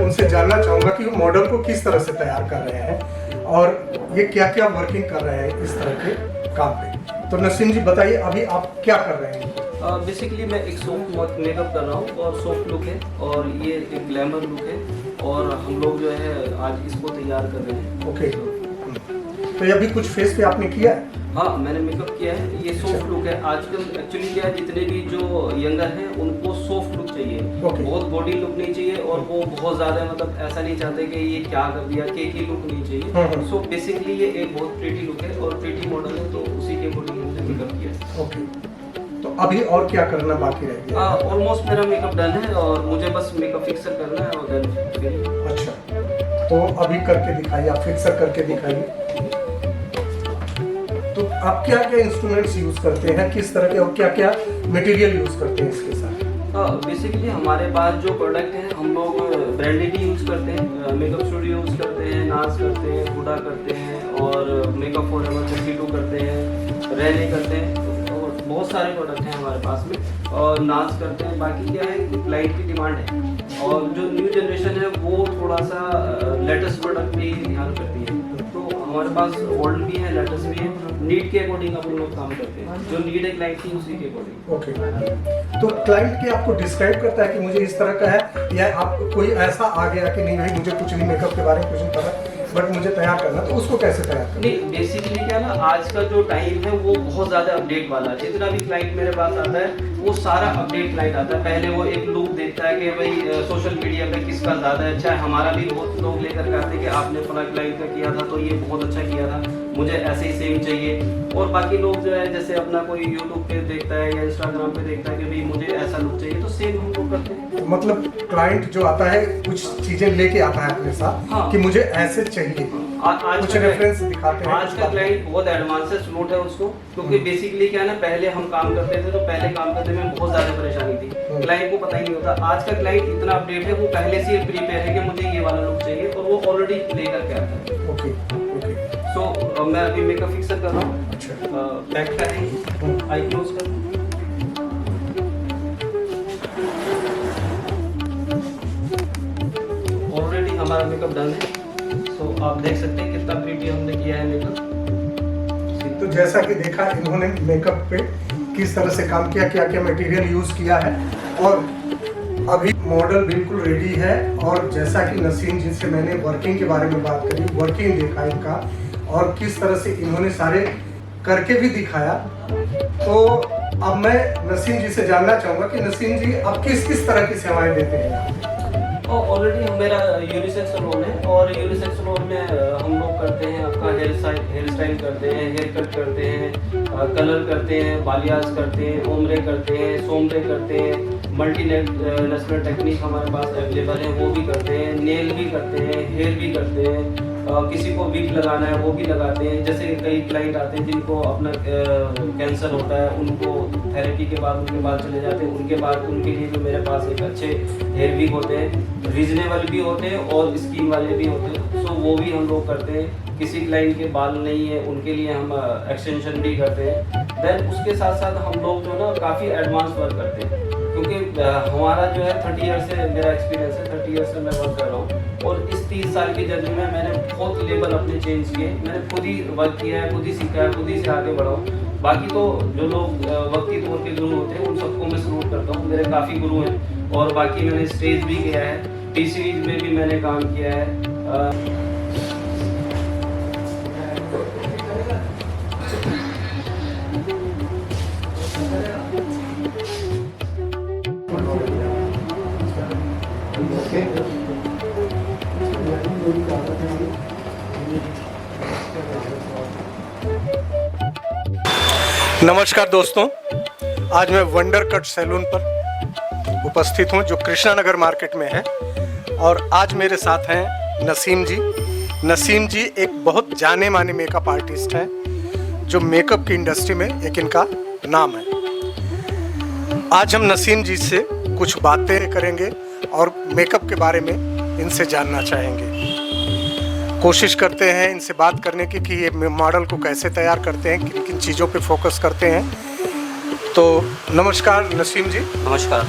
उनसे जानना चाहूँगा कि वो मॉडल को किस तरह से तैयार कर रहे हैं और ये क्या क्या वर्किंग कर रहे हैं इस तरह के काम पे। तो नसीम जी बताइए, अभी आप क्या कर रहे हैं? बेसिकली मैं एक सॉफ्ट मेकअप कर रहा हूँ और सॉफ्ट लुक है और ये एक ग्लैमर लुक है और हम लोग जो है आज इसको तैयार कर रहे हैं। ओके, तो ये अभी कुछ फेस पे आपने किया है? हाँ, मैंने मेकअप किया है। ये सॉफ्ट लुक है। आजकल एक्चुअली क्या है, जितने भी जो यंगर हैं उनको सॉफ्ट लुक चाहिए। बहुत बॉडी लुक नहीं चाहिए और वो बहुत ज़्यादा मतलब ऐसा नहीं चाहते कि ये क्या कर दिया, केकी लुक नहीं चाहिए। सो बेसिकली ये एक बहुत प्रीटी लुक है और प्रीटी मॉडल है, तो उसी के अकॉर्डिंग हमने मेकअप किया है। ओके, तो अभी और क्या करना बाकी रह गया? ऑलमोस्ट मेरा मेकअप डन है और मुझे बस मेकअप फिक्सर करना है और देन। अच्छा, तो अभी करके दिखाइए, आप फिक्सर करके दिखाइए। तो आप क्या क्या इंस्ट्रूमेंट्स यूज करते हैं, किस तरह के और क्या क्या मटेरियल यूज करते हैं इसके साथ? बेसिकली हमारे पास जो प्रोडक्ट हैं हम लोग ब्रांडेड ही यूज़ करते हैं। मेकअप स्टूडियो यूज़ करते हैं, नाज करते हैं, हुडा करते हैं और मेकअप फॉरएवर 32 करते हैं, रैली करते हैं और बहुत सारे प्रोडक्ट हैं हमारे पास में और नाज करते हैं। बाकी क्या है कि क्लाइंट की डिमांड है और जो न्यू जनरेशन है वो थोड़ा सा लेटेस्ट प्रोडक्ट पे ही ध्यान करती है। तो हमारे पास ओल्ड भी है, लेटेस्ट भी है, नीड के अकॉर्डिंग अपन लोग काम करते हैं। जो नीड है क्लाइंट की उसी के अकॉर्डिंग। ओके, तो क्लाइंट के आपको डिस्क्राइब करता है कि मुझे इस तरह का है, या आप कोई ऐसा आ गया कि नहीं भाई मुझे कुछ नहीं, मेकअप के बारे में कुछ नहीं पता बट मुझे तैयार करना, तो उसको कैसे तैयार करना? नहीं, बेसिकली क्या ना, आज का जो टाइम है वो बहुत ज़्यादा अपडेट वाला है। जितना भी क्लाइंट मेरे पास आता है वो सारा अपडेट क्लाइंट आता है। पहले वो एक लुक देखता है कि भाई सोशल मीडिया पे किसका ज़्यादा अच्छा है। हमारा भी बहुत लोग लेकर के आते हैं कि आपने फला क्लाइंट का किया था तो ये बहुत अच्छा किया था, मुझे ऐसे ही सेम चाहिए। और बाकी लोग जो है जैसे अपना कोई यूट्यूब पे देखता है या इंस्टाग्राम पे देखता है कि भाई मुझे ऐसा लुक चाहिए, तो सेम हम लोग करते हैं। तो मतलब क्लाइंट जो आता है कुछ चीजें लेके आता है अपने साथ। हाँ। कि मुझे ऐसे चाहिए, कुछ रेफरेंस दिखाते हैं। आज का क्लाइंट बहुत एडवांस नोट है उसको, क्योंकि बेसिकली क्या है ना, पहले हम काम करते थे तो पहले काम करने में बहुत ज़्यादा परेशानी थी, क्लाइंट को पता ही नहीं होता। आज का क्लाइंट इतना अपडेट है, वो पहले से प्रिपेयर है कि मुझे ये वाला लुक चाहिए और वो ऑलरेडी लेकर के आता है। ओके ओके, सो मैं अभी मेकअप फिक्सर कर रहा हूँ। अच्छा, बैक करेंगे, आई क्लोज कर। ऑलरेडी हमारा मेकअप डन है सो आप देख सकते हैं कितना प्रीटी हमने किया है मेकअप। तो जैसा कि देखा इन्होंने मेकअप पे किस तरह से काम किया, क्या क्या मटेरियल यूज़ किया है, और अभी मॉडल बिल्कुल रेडी है। और जैसा कि नसीम जी से मैंने वर्किंग के बारे में बात करी, वर्किंग देखा इनका और किस तरह से इन्होंने सारे करके भी दिखाया। तो अब मैं नसीम जी से जानना चाहूँगा कि नसीम जी आप किस किस तरह की सेवाएं देते हैं? ऑलरेडी मेरा यूनिसेक्स सैलून है और यूनिसेक्स सैलून में हम लोग करते हैं आपका हेयर स्टाइल करते हैं, हेयर कट करते हैं, कलर करते हैं, बालियाज करते हैं, ओमरे करते हैं, सोमरे करते हैं, मल्टी नेशनल टेक्निक हमारे पास अवेलेबल है वो भी करते हैं, नेल भी करते हैं, हेयर भी करते हैं, किसी को वीक लगाना है वो भी लगाते हैं। जैसे कई क्लाइंट आते हैं जिनको अपना कैंसर होता है, उनको थेरेपी के बाद उनके बाल चले जाते हैं, उनके बाद उनके लिए जो मेरे पास एक अच्छे हेयर वीक होते हैं, रीजनेबल भी होते हैं और स्कीम वाले भी होते हैं, सो वो भी हम लोग करते हैं। किसी क्लाइंट के बाल नहीं है उनके लिए हम एक्सटेंशन भी करते हैं। देन उसके साथ साथ हम लोग जो ना काफ़ी एडवांस वर्क करते हैं, क्योंकि हमारा जो है 30 ईयर से मेरा एक्सपीरियंस है, 30 ईयर से मैं वर्क कर रहा हूँ और इस 30 साल की जर्नी में मैंने बहुत लेवल अपने चेंज किए। मैंने खुद ही वर्क किया है, खुद ही सीखा है, खुद ही से आगे बढ़ा हूँ। बाकी तो जो लोग वक्ती तौर के गुरु होते हैं उन सबको मैं सलूट करता हूँ, मेरे काफ़ी गुरु हैं। और बाकी मैंने स्टेज भी किया है, टी सीरीज में भी मैंने काम किया है। नमस्कार दोस्तों, आज मैं वंडर कट सैलून पर उपस्थित हूं जो कृष्णा नगर मार्केट में है और आज मेरे साथ हैं नसीम जी। नसीम जी एक बहुत जाने माने मेकअप आर्टिस्ट हैं जो मेकअप की इंडस्ट्री में एक इनका नाम है। आज हम नसीम जी से कुछ बातें करेंगे और मेकअप के बारे में इनसे जानना चाहेंगे। कोशिश करते हैं इनसे बात करने की कि ये मॉडल को कैसे तैयार करते हैं, किन किन चीज़ों पे फोकस करते हैं। तो नमस्कार नसीम जी। नमस्कार।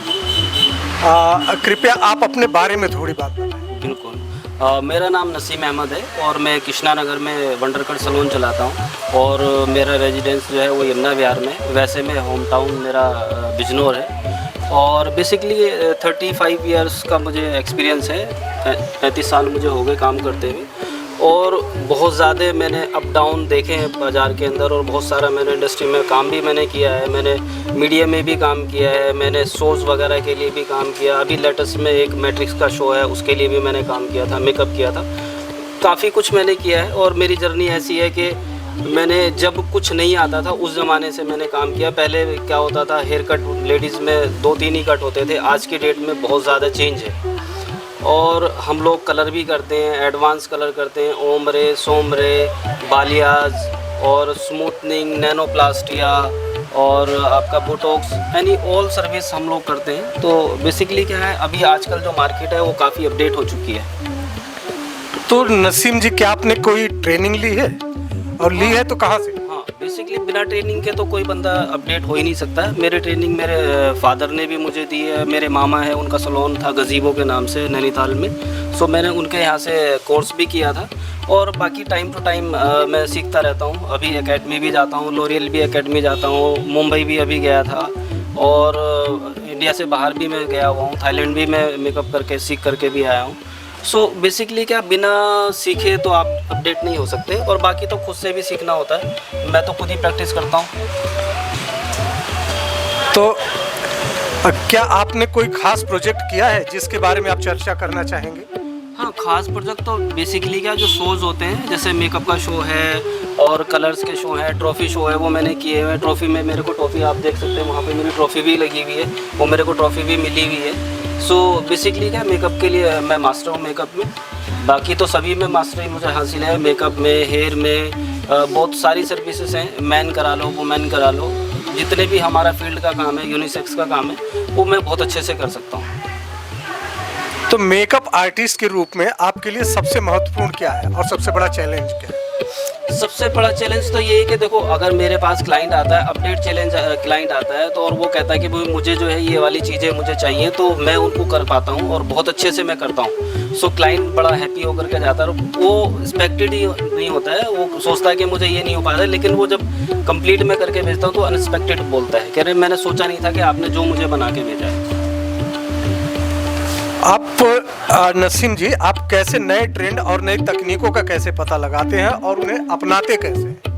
कृपया आप अपने बारे में थोड़ी बात बताएं। बिल्कुल, मेरा नाम नसीम अहमद है और मैं कृष्णा नगर में वंडर कट सलून चलाता हूँ और मेरा रेजिडेंस जो है वो यमुना विहार में। वैसे में होम टाउन मेरा बिजनौर है और बेसिकली 35 इयर्स का मुझे एक्सपीरियंस है। 35 साल मुझे हो गए काम करते हुए और बहुत ज़्यादा मैंने अप डाउन देखे हैं बाज़ार के अंदर और बहुत सारा मैंने इंडस्ट्री में काम भी मैंने किया है। मैंने मीडिया में भी काम किया है, मैंने शोज़ वगैरह के लिए भी काम किया। अभी लेटेस्ट में एक मैट्रिक्स का शो है उसके लिए भी मैंने काम किया था, मेकअप किया था। काफ़ी कुछ मैंने किया है और मेरी जर्नी ऐसी है कि मैंने जब कुछ नहीं आता था उस ज़माने से मैंने काम किया। पहले क्या होता था, हेयर कट लेडीज़ में 2-3 ही कट होते थे, आज की डेट में बहुत ज़्यादा चेंज है। और हम लोग कलर भी करते हैं, एडवांस कलर करते हैं, ओमरे, सोमरे, बालियाज और स्मूथनिंग, नैनोप्लास्टिया और आपका बोटॉक्स, यानी ऑल सर्विस हम लोग करते हैं। तो बेसिकली क्या है, अभी आजकल जो मार्केट है वो काफ़ी अपडेट हो चुकी है। तो नसीम जी क्या आपने कोई ट्रेनिंग ली है और ली है तो कहाँ से? हाँ, बेसिकली बिना ट्रेनिंग के तो कोई बंदा अपडेट हो ही नहीं सकता है। मेरे ट्रेनिंग मेरे फादर ने भी मुझे दी है। मेरे मामा है, उनका सलून था गजीबो के नाम से नैनीताल में, सो मैंने उनके यहाँ से कोर्स भी किया था। और बाकी टाइम टू टाइम मैं सीखता रहता हूँ। अभी एकेडमी भी जाता हूँ, लॉरियल भी एकेडमी जाता हूँ, मुंबई भी अभी गया था और इंडिया से बाहर भी मैं गया हुआ हूँ, थाईलैंड भी मैं मेकअप करके सीख करके भी आया हूँ। सो बेसिकली क्या, बिना सीखे तो आप अपडेट नहीं हो सकते और बाकी तो खुद से भी सीखना होता है। मैं तो खुद ही प्रैक्टिस करता हूँ। तो क्या आपने कोई खास प्रोजेक्ट किया है जिसके बारे में आप चर्चा करना चाहेंगे? हाँ, खास प्रोजेक्ट तो बेसिकली क्या, जो शोज़ होते हैं जैसे मेकअप का शो है और कलर्स के शो हैं, ट्रॉफ़ी शो है, वो मैंने किए हुए हैं। ट्रॉफ़ी में मेरे को ट्रॉफ़ी आप देख सकते हैं, वहाँ पे मेरी ट्रॉफ़ी भी लगी हुई है, वो मेरे को ट्रॉफ़ी भी मिली हुई है। सो बेसिकली क्या, मेकअप के लिए मैं मास्टर हूँ मेकअप में। बाकी तो सभी में मास्टरी मुझे हासिल है, मेकअप में, हेयर में, बहुत सारी सर्विसेज हैं। मैन करा लो, वुमेन करा लो, जितने भी हमारा फील्ड का काम है, यूनिसेक्स का काम है, वो मैं बहुत अच्छे से कर सकता हूँ। तो मेकअप आर्टिस्ट के रूप में आपके लिए सबसे महत्वपूर्ण क्या है और सबसे बड़ा चैलेंज क्या है? सबसे बड़ा चैलेंज तो ये है कि देखो, अगर मेरे पास क्लाइंट आता है, अपडेट चैलेंज क्लाइंट आता है, तो और वो कहता है कि भाई मुझे जो है ये वाली चीज़ें मुझे चाहिए, तो मैं उनको कर पाता हूँ और बहुत अच्छे से मैं करता हूँ। सो क्लाइंट बड़ा हैप्पी होकर के जाता है। वो एक्सपेक्टेड ही नहीं होता है, वो सोचता है कि मुझे ये नहीं हो पा रहा है, लेकिन वो जब कंप्लीट में करके भेजता हूँ तो अनएक्सपेक्टेड बोलता है, कह रहे मैंने सोचा नहीं था कि आपने जो मुझे बना के भेजा है। आप नसीम जी, आप कैसे नए ट्रेंड और नई तकनीकों का कैसे पता लगाते हैं और उन्हें अपनाते कैसे हैं?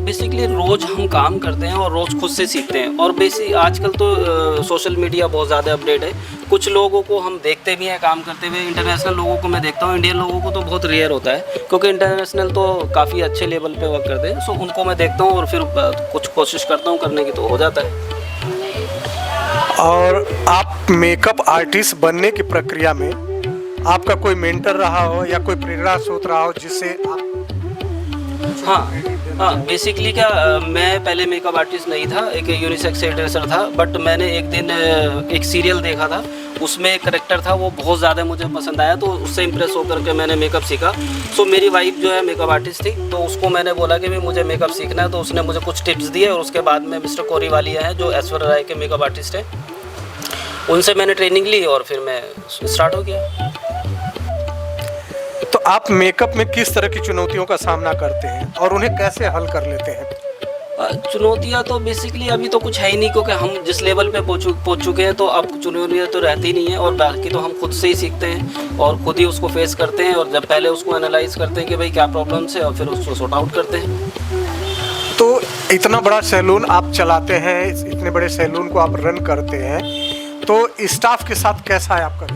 बेसिकली रोज़ हम काम करते हैं और रोज़ खुद से सीखते हैं। और आजकल तो सोशल मीडिया बहुत ज़्यादा अपडेट है। कुछ लोगों को हम देखते भी हैं काम करते हुए, इंटरनेशनल लोगों को मैं देखता हूँ, इंडियन लोगों को तो बहुत रेयर होता है, क्योंकि इंटरनेशनल तो काफ़ी अच्छे लेवल पे वर्क करते हैं। सो उनको मैं देखता हूँ और फिर कुछ कोशिश करता हूँ करने की, तो हो जाता है। और आप मेकअप आर्टिस्ट बनने की प्रक्रिया में आपका कोई मेंटर रहा हो या कोई प्रेरणा स्रोत रहा हो जिससे आप? हाँ, बेसिकली क्या, मैं पहले मेकअप आर्टिस्ट नहीं था, एक यूनिसेक्स हेयरड्रेसर था। बट मैंने एक दिन एक सीरियल देखा था, उसमें एक करेक्टर था, वो बहुत ज़्यादा मुझे पसंद आया, तो उससे इम्प्रेस होकर के मैंने मेकअप सीखा। सो मेरी वाइफ जो है मेकअप आर्टिस्ट थी, तो उसको मैंने बोला कि भाई मुझे मेकअप सीखना है, तो उसने मुझे कुछ टिप्स दिए। और उसके बाद में मिस्टर कोरीवालिया है जो ऐश्वर्या राय के मेकअप आर्टिस्ट हैं, उनसे मैंने ट्रेनिंग ली और फिर मैं स्टार्ट हो गया। तो आप मेकअप में किस तरह की चुनौतियों का सामना करते हैं और उन्हें कैसे हल कर लेते हैं? चुनौतियाँ तो बेसिकली अभी तो कुछ है ही नहीं, क्योंकि हम जिस लेवल पे पहुँच चुके हैं, तो अब चुनौतियाँ तो रहती नहीं है। और बाकी तो हम खुद से ही सीखते हैं और खुद ही उसको फेस करते हैं, और जब पहले उसको एनालाइज करते हैं कि भाई क्या प्रॉब्लम्स है, और फिर उसको सॉर्ट आउट करते हैं। तो इतना बड़ा सैलून आप चलाते हैं, इतने बड़े सैलून को आप रन करते हैं, तो स्टाफ के साथ कैसा है आपका?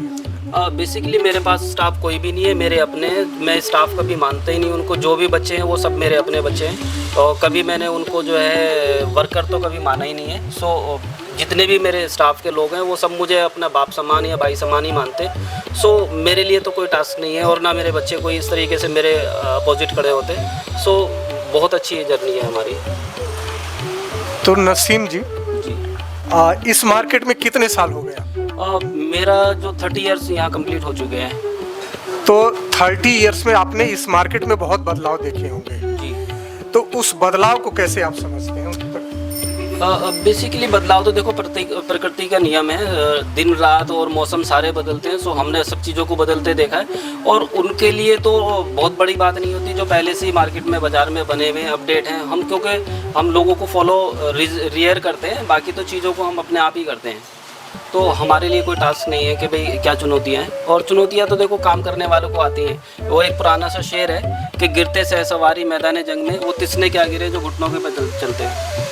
बेसिकली मेरे पास स्टाफ कोई भी नहीं है, मेरे अपने। मैं स्टाफ कभी मानता ही नहीं उनको, जो भी बच्चे हैं वो सब मेरे अपने बच्चे हैं, और कभी मैंने उनको जो है वर्कर तो कभी माना ही नहीं है। सो जितने भी मेरे स्टाफ के लोग हैं वो सब मुझे अपना बाप समान या भाई समान ही मानते। सो मेरे लिए तो कोई टास्क नहीं है, और ना मेरे बच्चे कोई इस तरीके से मेरे अपोजिट खड़े होते। सो बहुत अच्छी जर्नी है हमारी। तो नसीम जी, इस मार्केट में कितने साल हो गया? मेरा जो 30 इयर्स यहाँ कंप्लीट हो चुके हैं। तो 30 इयर्स में आपने इस मार्केट में बहुत बदलाव देखे होंगे जी। तो उस बदलाव को कैसे आप समझते हैं? बेसिकली बदलाव तो देखो प्रकृति का नियम है, दिन रात और मौसम सारे बदलते हैं। सो हमने सब चीज़ों को बदलते देखा है, और उनके लिए तो बहुत बड़ी बात नहीं होती जो पहले से ही मार्केट में बाज़ार में बने हुए हैं, अपडेट हैं। हम क्योंकि हम लोगों को फॉलो रियर करते हैं, बाकी तो चीज़ों को हम अपने आप ही करते हैं। तो हमारे लिए कोई टास्क नहीं है कि भाई क्या चुनौतियाँ हैं। और चुनौतियाँ तो देखो काम करने वालों को आती हैं। वो एक पुराना सा शेर है कि गिरते से सवारी मैदान जंग में, वो तिसने क्या गिरे जो घुटनों के पे चलते हैं।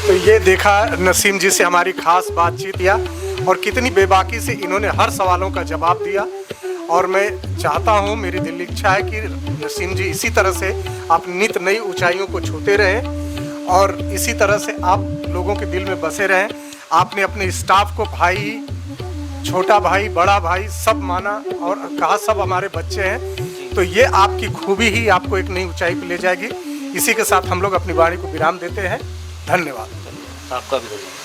तो ये देखा नसीम जी से हमारी खास बातचीत किया, और कितनी बेबाकी से इन्होंने हर सवालों का जवाब दिया। और मैं चाहता हूँ, मेरी दिल इच्छा है कि नसीम जी इसी तरह से आप नित नई ऊंचाइयों को छूते रहें और इसी तरह से आप लोगों के दिल में बसे रहें। आपने अपने स्टाफ को भाई, छोटा भाई, बड़ा भाई सब माना और कहा सब हमारे बच्चे हैं। तो ये आपकी खूबी ही आपको एक नई ऊंचाई पर ले जाएगी। इसी के साथ हम लोग अपनी वाणी को विराम देते हैं। धन्यवाद। आपका भी धन्यवाद।